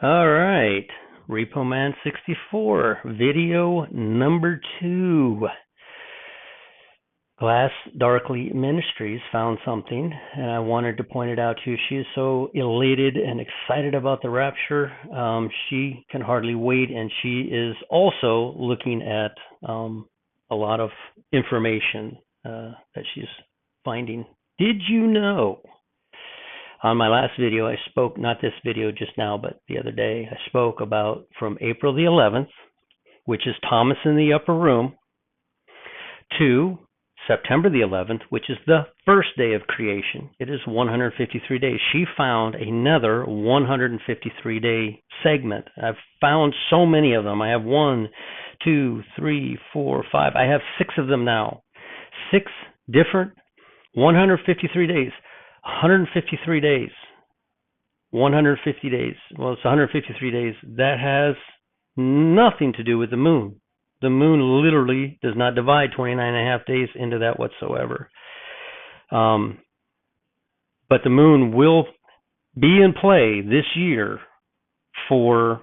All right. Repo Man 64, video number 2. Glass Darkly Ministries found something, and I wanted to point it out to you. She is so elated and excited about the rapture. She can hardly wait, and she is also looking at a lot of information that she's finding. Did you know? On my last video, I spoke, not this video just now, but the other day, I spoke about from April the 11th, which is Thomas in the upper room, to September the 11th, which is the first day of creation. It is 153 days. She found another 153-day segment. I've found so many of them. I have 1, 2, 3, 4, 5. I have 6 of them now. 6 different 153 days. 153 days. 150 days. Well, it's 153 days. That has nothing to do with the moon. The moon literally does not divide 29 and a half days into that whatsoever. But the moon will be in play this year for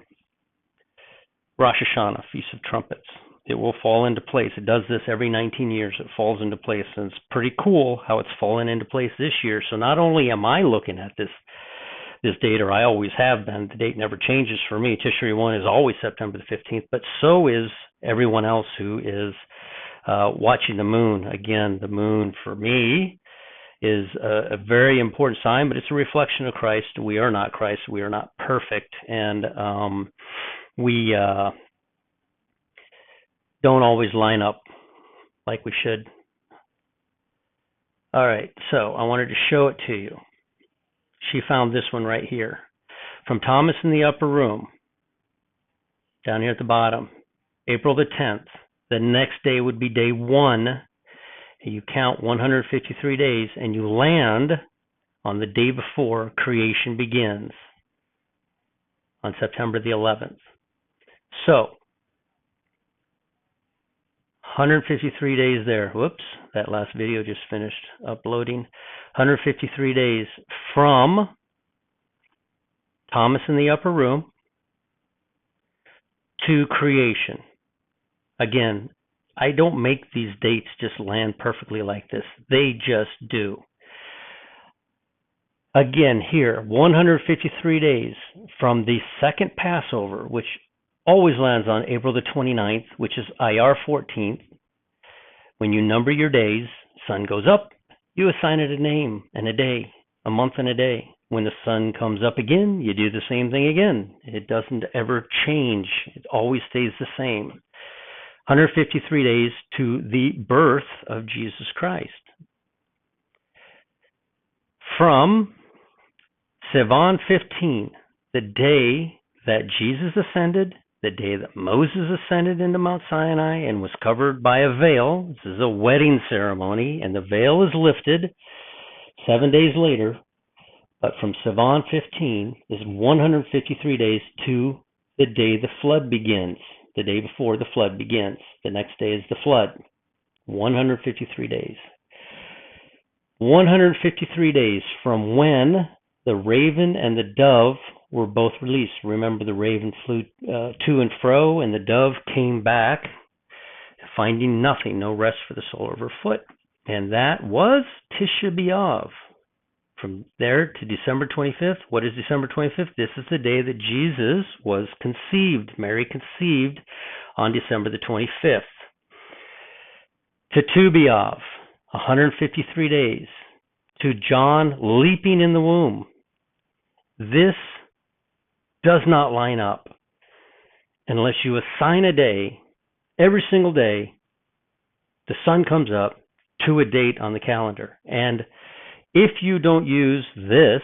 Rosh Hashanah, Feast of Trumpets. It will fall into place. It does this every 19 years. It falls into place, and it's pretty cool how it's fallen into place this year. So not only am I looking at this date, or I always have been, the date never changes for me. Tishri 1 is always September the 15th, but so is everyone else who is watching the moon. Again, the moon for me is a very important sign, but it's a reflection of Christ. We are not Christ. We are not perfect, and we don't always line up like we should. All right, so I wanted to show it to you. She found this one right here. From Thomas in the upper room, down here at the bottom, April the 10th. The next day would be day 1. You count 153 days, and you land on the day before creation begins, on September the 11th. So, 153 days there. Whoops, that last video just finished uploading. 153 days from Thomas in the upper room to creation. Again, I don't make these dates just land perfectly like this. They just do. Again, here, 153 days from the second Passover, which always lands on April the 29th, which is IR 14th. When you number your days, sun goes up, you assign it a name and a day, a month and a day. When the sun comes up again, you do the same thing again. It doesn't ever change. It always stays the same. 153 days to the birth of Jesus Christ. From Sivan 15, the day that Jesus ascended, the day that Moses ascended into Mount Sinai and was covered by a veil. This is a wedding ceremony, and the veil is lifted 7 days later. But from Sivan 15 is 153 days to the day the flood begins, the day before the flood begins. The next day is the flood. 153 days. 153 days from when the raven and the dove were both released. Remember, the raven flew to and fro, and the dove came back, finding nothing, no rest for the sole of her foot. And that was Tisha B'Av. From there to December 25th. What is December 25th? This is the day that Jesus was conceived. Mary conceived on December the 25th. To Tu B'Av, 153 days. To John leaping in the womb. This does not line up unless you assign a day, every single day, the sun comes up to a date on the calendar. And if you don't use this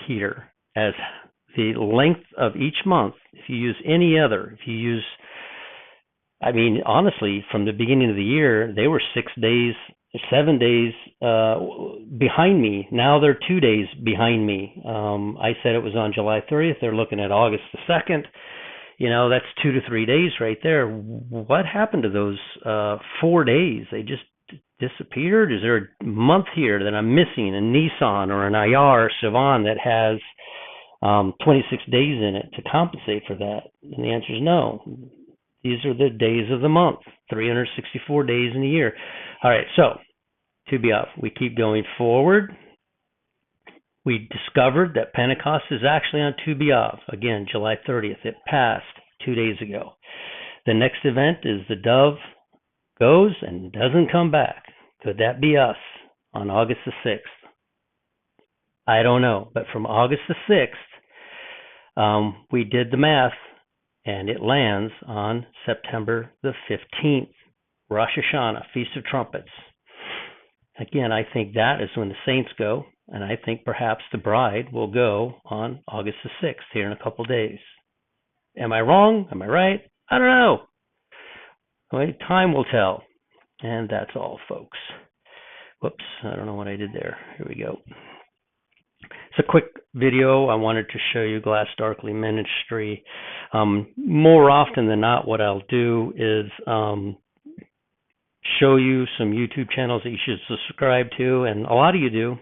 here as the length of each month, if you use any other, if you use, I mean, honestly, from the beginning of the year, they were 6 days, 7 days behind me. Now they're 2 days behind me. I said it was on July 30th. They're looking at August the 2nd. You know, that's 2 to 3 days right there. What happened to those 4 days? They just disappeared? Is there a month here that I'm missing, a Nisan or an Iyar or Sivan that has 26 days in it to compensate for that? And the answer is no. These are the days of the month, 364 days in a year. All right, so to be off, we keep going forward. We discovered that Pentecost is actually on Tu B'Av. Again, July 30th. It passed 2 days ago. The next event is the dove goes and doesn't come back. Could that be us on August the 6th? I don't know. But from August the 6th, we did the math, and it lands on September the 15th, Rosh Hashanah, Feast of Trumpets. Again, I think that is when the saints go, and I think perhaps the bride will go on August the 6th, here in a couple days. Am I wrong? Am I right? I don't know. Well, time will tell. And that's all, folks. Whoops, I don't know what I did there. Here we go. It's a quick video. I wanted to show you Glass Darkly Ministry. More often than not, what I'll do is show you some YouTube channels that you should subscribe to, and a lot of you do.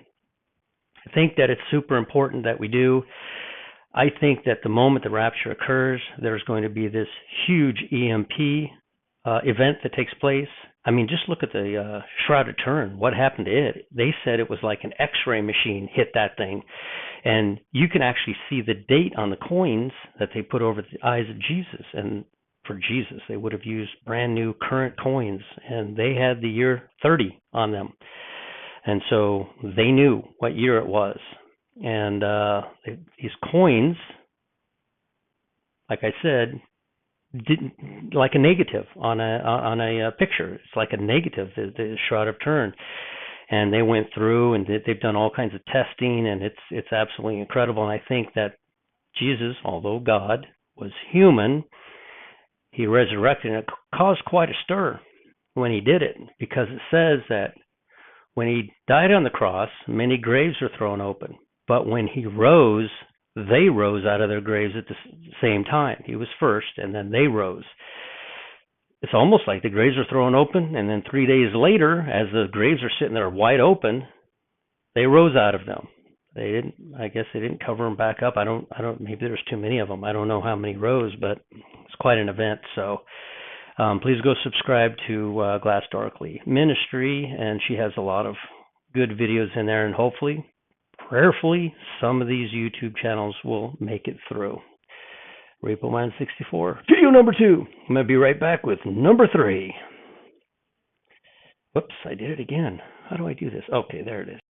I think that it's super important that we do. I think that the moment the rapture occurs, there's going to be this huge EMP event that takes place. I mean, just look at the Shroud of Turin. What happened to it? They said it was like an X-ray machine hit that thing. And you can actually see the date on the coins that they put over the eyes of Jesus. And for Jesus, they would have used brand new current coins. And they had the year 30 on them. And so they knew what year it was. And these coins, like I said, didn't like a negative on a picture. It's like a negative, the Shroud of Turin, and they went through and they've done all kinds of testing, and it's absolutely incredible. And I think that Jesus, although God, was human, he resurrected, and it caused quite a stir when he did it, because it says that when he died on the cross, many graves were thrown open, but when he rose, they rose out of their graves at the same time. He was first, and then they rose. It's almost like the graves are thrown open, and then 3 days later, as the graves are sitting there wide open, they rose out of them. They didn't. I guess they didn't cover them back up. I don't. Maybe there's too many of them. I don't know how many rose, but it's quite an event. So please go subscribe to Glass Darkly Ministry, and she has a lot of good videos in there, and hopefully, prayerfully, some of these YouTube channels will make it through. RapoMan64, video number 2. I'm going to be right back with number 3. Whoops, I did it again. How do I do this? Okay, there it is.